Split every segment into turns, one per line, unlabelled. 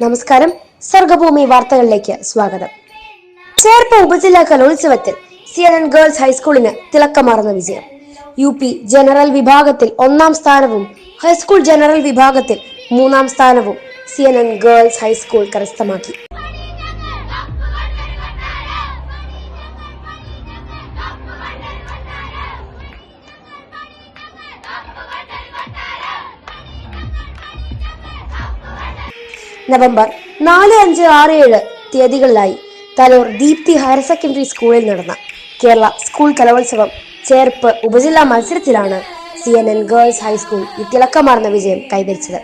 നമസ്കാരം, സർഗഭൂമി വാർത്തകളിലേക്ക് സ്വാഗതം. ചേർപ്പ് ഉപജില്ലാ കലോത്സവത്തിൽ CNN ഗേൾസ് ഹൈസ്കൂളിന് തിളക്കമാർന്ന വിജയം. UP ജനറൽ വിഭാഗത്തിൽ 1ാം സ്ഥാനവും ഹൈസ്കൂൾ ജനറൽ വിഭാഗത്തിൽ 3ാം സ്ഥാനവും CNN ഗേൾസ് ഹൈസ്കൂൾ കരസ്ഥമാക്കി. നവംബർ 4, 5, 6, 7 തീയതികളിലായി തലൂർ ദീപ്തി ഹയർ സെക്കൻഡറി സ്കൂളിൽ നടന്ന കേരള സ്കൂൾ കലോത്സവം ചേർപ്പ് ഉപജില്ലാ മത്സരത്തിലാണ് CNN ഗേൾസ് ഹൈസ്കൂൾ ഈ തിളക്കമാർന്ന വിജയം കൈവരിച്ചത്.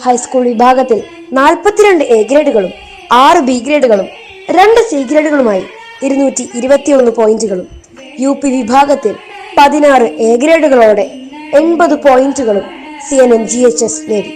ഹൈസ്കൂൾ വിഭാഗത്തിൽ 42 A ഗ്രേഡുകളും 6 B ഗ്രേഡുകളും 2 C ഗ്രേഡുകളുമായി 221 പോയിന്റുകളും, UP വിഭാഗത്തിൽ 16 A ഗ്രേഡുകളോടെ 80 പോയിന്റുകളും CNN GHS നേടി.